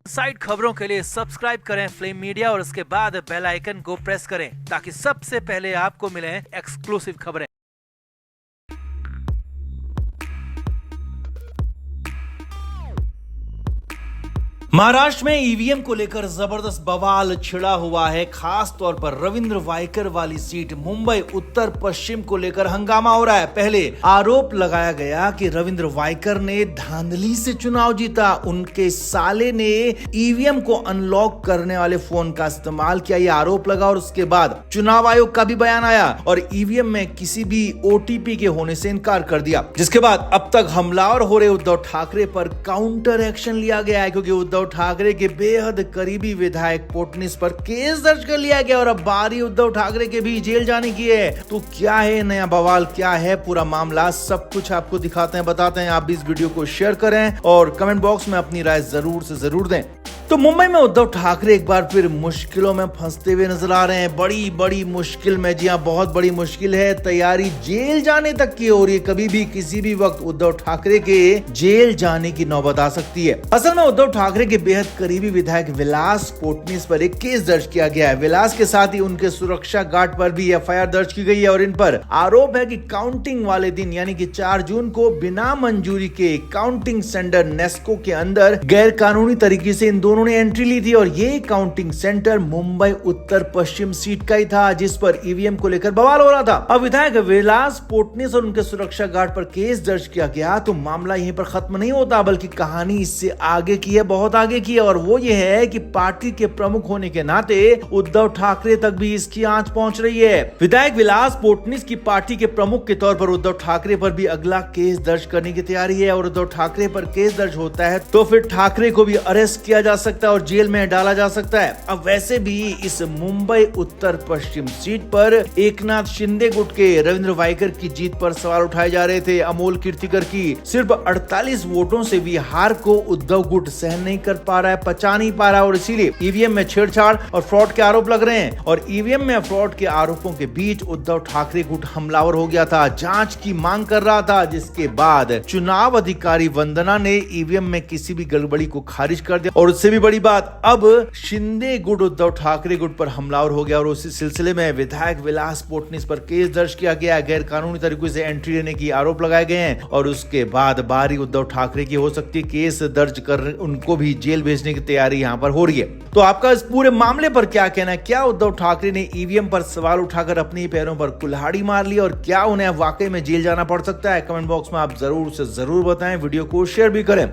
Side खबरों के लिए सब्सक्राइब करें फ्लेम मीडिया और उसके बाद बेल आइकन को प्रेस करें ताकि सबसे पहले आपको मिले एक्सक्लूसिव खबरें। महाराष्ट्र में ईवीएम को लेकर जबरदस्त बवाल छिड़ा हुआ है। खास तौर पर रविंद्र वायकर वाली सीट मुंबई उत्तर पश्चिम को लेकर हंगामा हो रहा है। पहले आरोप लगाया गया कि रविंद्र वायकर ने धांधली से चुनाव जीता, उनके साले ने ईवीएम को अनलॉक करने वाले फोन का इस्तेमाल किया, यह आरोप लगा। और उसके बाद चुनाव आयोग का भी बयान आया और ईवीएम में किसी भी ओटीपी के होने से इनकार कर दिया, जिसके बाद अब तक हमलावर हो रहे उद्धव ठाकरे पर काउंटर एक्शन लिया गया है, क्योंकि उद्धव ठाकरे के बेहद करीबी विधायक पोटनीस पर केस दर्ज कर लिया गया और अब बारी उद्धव ठाकरे के भी जेल जाने की है। तो क्या है नया बवाल, क्या है पूरा मामला, सब कुछ आपको दिखाते हैं, बताते हैं। आप भी इस वीडियो को शेयर करें और कमेंट बॉक्स में अपनी राय जरूर से जरूर दें। तो मुंबई में उद्धव ठाकरे एक बार फिर मुश्किलों में फंसते हुए नजर आ रहे हैं। बड़ी मुश्किल में, जी हाँ बहुत बड़ी मुश्किल है। तैयारी जेल जाने तक की हो रही है। कभी भी किसी भी वक्त उद्धव ठाकरे के जेल जाने की नौबत आ सकती है। असल में उद्धव ठाकरे के बेहद करीबी विधायक विलास पोटनीस पर एक केस दर्ज किया गया है। विलास के साथ ही उनके सुरक्षा गार्ड पर भी एफआईआर दर्ज की गई है और इन पर आरोप है कि काउंटिंग वाले दिन यानी कि 4 जून को बिना मंजूरी के काउंटिंग सेंटर नेस्को के अंदर गैर कानूनी तरीके से इन दोनों ने एंट्री ली थी। और ये काउंटिंग सेंटर मुंबई उत्तर पश्चिम सीट का ही था, जिस पर ईवीएम को लेकर बवाल हो रहा था। अब विधायक विलास पोटनीस और उनके सुरक्षा गार्ड पर केस दर्ज किया गया तो मामला यहीं पर खत्म नहीं होता, बल्कि कहानी इससे आगे की है, बहुत आगे की है। और वो ये है कि पार्टी के प्रमुख होने के नाते उद्धव ठाकरे तक भी इसकी आंच पहुंच रही है। विधायक विलास पोटनीस की पार्टी के प्रमुख के तौर पर उद्धव ठाकरे पर भी अगला केस दर्ज करने की तैयारी है। और उद्धव ठाकरे पर केस दर्ज होता है तो फिर ठाकरे को भी अरेस्ट किया जा सकता है और जेल में डाला जा सकता है। अब वैसे भी इस मुंबई उत्तर पश्चिम सीट पर एकनाथ शिंदे गुट के रविंद्र वायकर की जीत पर सवाल उठाए जा रहे थे। अमोल कीर्तिकर की सिर्फ 48 वोटों से भी हार को उद्धव गुट सहन नहीं कर पा रहा है, पचा नहीं पा रहा है और इसीलिए ईवीएम में छेड़छाड़ और फ्रॉड के आरोप लग रहे हैं। और ईवीएम में फ्रॉड के आरोपों के बीच उद्धव ठाकरे गुट हमलावर हो गया था, जांच की मांग कर रहा था, जिसके बाद चुनाव अधिकारी वंदना ने ईवीएम में किसी भी गड़बड़ी को खारिज कर दिया। और उससे भी बड़ी बात, अब शिंदे गुट उद्धव ठाकरे गुट पर हमलावर हो गया और उसी सिलसिले में विधायक विलास पोटनीस पर केस दर्ज किया गया। गैर कानूनी तरीके से एंट्री लेने की आरोप लगाए गए हैं और उसके बाद बारी उद्धव ठाकरे की हो सकती है। केस दर्ज कर उनको भी जेल भेजने की तैयारी यहाँ पर हो रही है। तो आपका इस पूरे मामले पर क्या कहना है? क्या उद्धव ठाकरे ने ईवीएम पर सवाल उठाकर अपने पैरों पर कुल्हाड़ी मार ली और क्या उन्हें वाकई में जेल जाना पड़ सकता है? कमेंट बॉक्स में आप जरूर से जरूर बताएं, वीडियो को शेयर भी करें।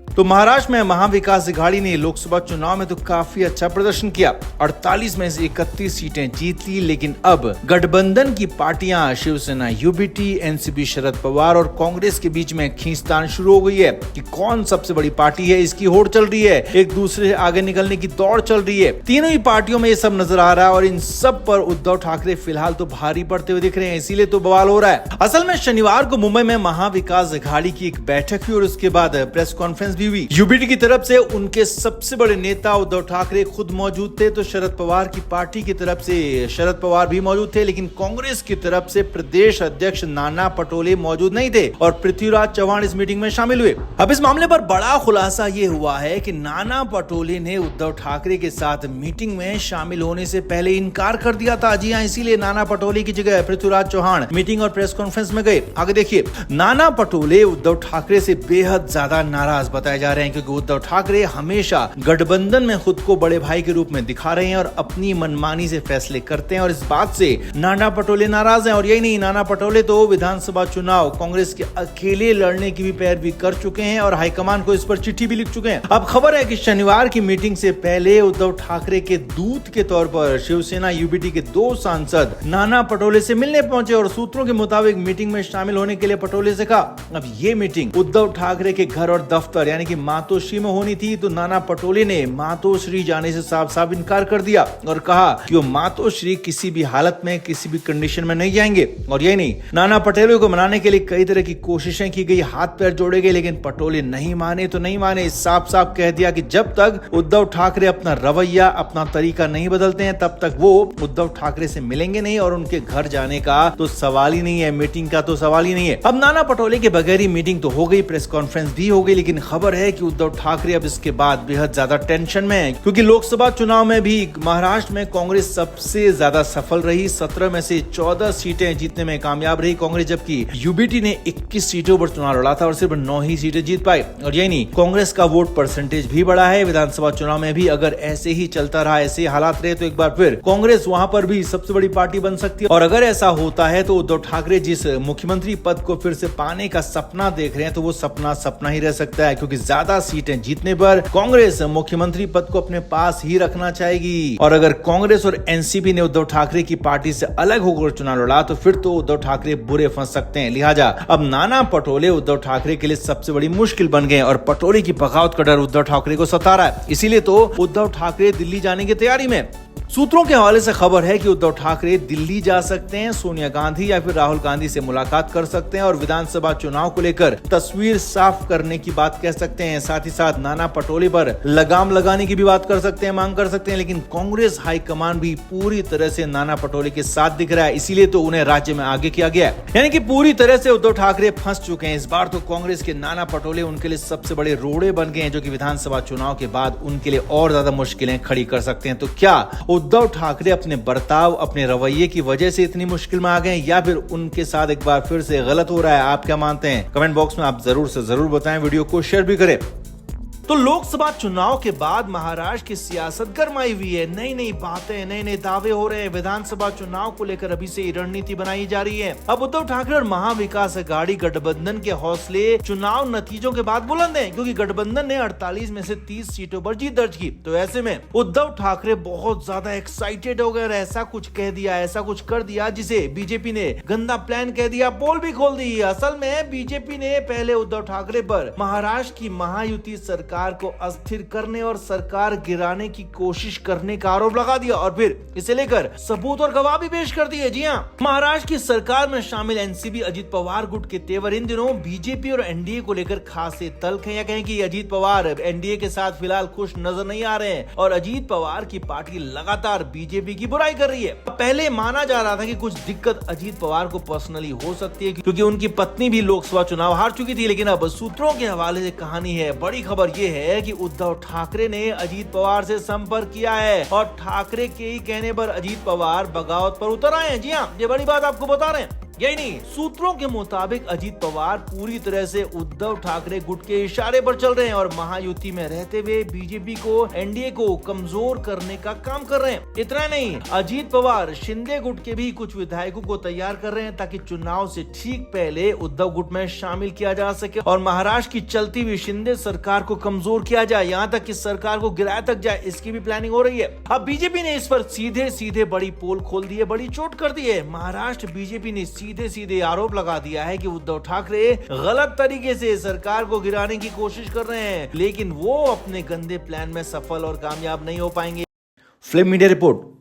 तो महाराष्ट्र में महाविकास अघाड़ी ने लोकसभा चुनाव में तो काफी अच्छा प्रदर्शन किया, 48 में से 31 सीटें जीत ली। लेकिन अब गठबंधन की पार्टियां शिवसेना, यूबीटी, एनसीपी, शरद पवार और कांग्रेस के बीच में खींचतान शुरू हो गई है कि कौन सबसे बड़ी पार्टी है। इसकी होड़ चल रही है, एक दूसरे से आगे निकलने की दौड़ चल रही है। तीनों ही पार्टियों में ये सब नजर आ रहा है और इन सब पर उद्धव ठाकरे फिलहाल तो भारी पड़ते हुए दिख रहे हैं, इसीलिए तो बवाल हो रहा है। असल में शनिवार को मुंबई में महाविकास अघाड़ी की एक बैठक हुई और उसके बाद प्रेस कॉन्फ्रेंस हुई। यूबीटी की तरफ से उनके सबसे बड़े नेता उद्धव ठाकरे खुद मौजूद थे, तो शरद पवार की पार्टी की तरफ से शरद पवार भी मौजूद थे। लेकिन कांग्रेस की तरफ से प्रदेश अध्यक्ष नाना पटोले मौजूद नहीं थे और पृथ्वीराज चौहान इस मीटिंग में शामिल हुए। अब इस मामले पर बड़ा खुलासा ये हुआ है कि नाना पटोले ने उद्धव ठाकरे के साथ मीटिंग में शामिल होने से पहले इनकार कर दिया था। जी हाँ, इसीलिए नाना पटोले की जगह पृथ्वीराज चौहान मीटिंग और प्रेस कॉन्फ्रेंस में गए। आगे देखिए, नाना पटोले उद्धव ठाकरे से बेहद ज्यादा नाराज बताए जा रहे हैं क्योंकि उद्धव ठाकरे हमेशा गठबंधन में खुद को बड़े भाई के रूप में दिखा रहे हैं और अपनी मनमानी से फैसले करते हैं और इस बात से नाना पटोले नाराज हैं। और यही नहीं, नाना पटोले तो विधानसभा चुनाव कांग्रेस के अकेले लड़ने की भी पैरवी कर चुके हैं और हाईकमान को इस पर चिट्ठी भी लिख चुके हैं। अब खबर है कि शनिवार की मीटिंग से पहले उद्धव ठाकरे के दूत के तौर पर शिवसेना यूबीटी के 2 सांसद नाना पटोले से मिलने पहुंचे और सूत्रों के मुताबिक मीटिंग में शामिल होने के लिए पटोले से कहा। अब ये मीटिंग उद्धव ठाकरे के घर और दफ्तर यानी कि मातोश्री में होनी थी, तो नाना पटोले ने मातोश्री जाने से साफ साफ इनकार कर दिया और कहा कि वो मातोश्री किसी भी हालत में किसी भी कंडीशन में नहीं जाएंगे। और यही नहीं, नाना पटोले को मनाने के लिए कई तरह की कोशिशें की गई, हाथ पैर जोड़े गए, लेकिन पटोले नहीं माने तो नहीं माने। साफ साफ कह दिया कि जब तक उद्धव ठाकरे अपना रवैया, अपना तरीका नहीं बदलते हैं तब तक वो उद्धव ठाकरे से मिलेंगे नहीं और उनके घर जाने का तो सवाल ही नहीं है, मीटिंग का तो सवाल ही नहीं है। अब नाना पटोले के बगैर ही मीटिंग तो हो गई, प्रेस कॉन्फ्रेंस भी हो गई, लेकिन खबर खबर है कि उद्धव ठाकरे अब इसके बाद बेहद ज्यादा टेंशन में है, क्योंकि लोकसभा चुनाव में भी महाराष्ट्र में कांग्रेस सबसे ज्यादा सफल रही। 17 में से 14 सीटें जीतने में कामयाब रही कांग्रेस, जबकि यूबीटी ने 21 सीटों पर चुनाव लड़ा था और सिर्फ 9 ही सीटें जीत पाई। और यही नहीं, कांग्रेस का वोट परसेंटेज भी बढ़ा है। विधानसभा चुनाव में भी अगर ऐसे ही चलता रहा, ऐसे हालात रहे, तो एक बार फिर कांग्रेस वहां पर भी सबसे बड़ी पार्टी बन सकती है। और अगर ऐसा होता है तो उद्धव ठाकरे जिस मुख्यमंत्री पद को फिर से पाने का सपना देख रहे हैं, तो वो सपना ही रह सकता है, क्योंकि ज्यादा सीटें जीतने पर कांग्रेस मुख्यमंत्री पद को अपने पास ही रखना चाहेगी। और अगर कांग्रेस और एनसीपी ने उद्धव ठाकरे की पार्टी से अलग होकर चुनाव लड़ा, तो फिर तो उद्धव ठाकरे बुरे फंस सकते हैं। लिहाजा अब नाना पटोले उद्धव ठाकरे के लिए सबसे बड़ी मुश्किल बन गए और पटोले की बगावत का डर उद्धव ठाकरे को सता रहा है। इसीलिए तो उद्धव ठाकरे दिल्ली जाने की तैयारी में। सूत्रों के हवाले से खबर है कि उद्धव ठाकरे दिल्ली जा सकते हैं, सोनिया गांधी या फिर राहुल गांधी से मुलाकात कर सकते हैं और विधानसभा चुनाव को लेकर तस्वीर साफ करने की बात कह सकते हैं। साथ ही साथ नाना पटोले पर लगाम लगाने की भी बात कर सकते हैं, मांग कर सकते हैं। लेकिन कांग्रेस हाईकमान भी पूरी तरह से नाना पटोले के साथ दिख रहा है, इसीलिए तो उन्हें राज्य में आगे किया गया है। यानी कि पूरी तरह से उद्धव ठाकरे फंस चुके हैं। इस बार तो कांग्रेस के नाना पटोले उनके लिए सबसे बड़े रोड़े बन गए हैं, जो कि विधानसभा चुनाव के बाद उनके लिए और ज्यादा मुश्किलें खड़ी कर सकते हैं। तो क्या उद्धव ठाकरे अपने बर्ताव, अपने रवैये की वजह से इतनी मुश्किल में आ गए, या फिर उनके साथ एक बार फिर से गलत हो रहा है? आप क्या मानते हैं? कमेंट बॉक्स में आप जरूर से जरूर बताएं, वीडियो को शेयर भी करें। तो लोकसभा चुनाव के बाद महाराष्ट्र की सियासत गरमाई हुई है। नई नई बातें, नए नए दावे हो रहे हैं। विधानसभा चुनाव को लेकर अभी से रणनीति बनाई जा रही है। अब उद्धव ठाकरे और महाविकास अघाड़ी गठबंधन के हौसले चुनाव नतीजों के बाद बुलंद हैं, क्योंकि गठबंधन ने 48 में से 30 सीटों पर जीत दर्ज की। तो ऐसे में उद्धव ठाकरे बहुत ज्यादा एक्साइटेड हो गए और ऐसा कुछ कह दिया, ऐसा कुछ कर दिया जिसे बीजेपी ने गंदा प्लान कह दिया, पोल भी खोल दी। असल में बीजेपी ने पहले उद्धव ठाकरे पर महाराष्ट्र की महायुति सरकार को अस्थिर करने और सरकार गिराने की कोशिश करने का आरोप लगा दिया और फिर इसे लेकर सबूत और गवाह भी पेश कर दिए। जी हां, महाराष्ट्र की सरकार में शामिल एनसीपी अजीत पवार गुट के तेवर इन दिनों बीजेपी और एनडीए को लेकर खासे तल्ख हैं। या कहें कि अजीत पवार एनडीए के साथ फिलहाल खुश नजर नहीं आ रहे हैं और अजीत पवार की पार्टी लगातार बीजेपी की बुराई कर रही है। पहले माना जा रहा था कि कुछ दिक्कत अजीत पवार को पर्सनली हो सकती है, क्योंकि उनकी पत्नी भी लोकसभा चुनाव हार चुकी थी। लेकिन अब सूत्रों के हवाले से कहानी है, बड़ी खबर ये है कि उद्धव ठाकरे ने अजीत पवार से संपर्क किया है और ठाकरे के ही कहने पर अजीत पवार बगावत पर उतर आए हैं। जी हां, ये बड़ी बात आपको बता रहे हैं। यही नहीं, सूत्रों के मुताबिक अजीत पवार पूरी तरह से उद्धव ठाकरे गुट के इशारे पर चल रहे हैं और महायुति में रहते हुए बीजेपी को, एनडीए को कमजोर करने का काम कर रहे हैं। इतना नहीं, अजीत पवार शिंदे गुट के भी कुछ विधायकों को तैयार कर रहे हैं ताकि चुनाव से ठीक पहले उद्धव गुट में शामिल किया जा सके और महाराष्ट्र की चलती हुई शिंदे सरकार को कमजोर किया जाए, यहाँ तक कि सरकार को गिराया तक जाए, इसकी भी प्लानिंग हो रही है। अब बीजेपी ने इस पर सीधे सीधे बड़ी पोल खोल दी है, बड़ी चोट कर दी है। महाराष्ट्र बीजेपी ने सीधे सीधे आरोप लगा दिया है कि उद्धव ठाकरे गलत तरीके से सरकार को गिराने की कोशिश कर रहे हैं, लेकिन वो अपने गंदे प्लान में सफल और कामयाब नहीं हो पाएंगे। Film media report.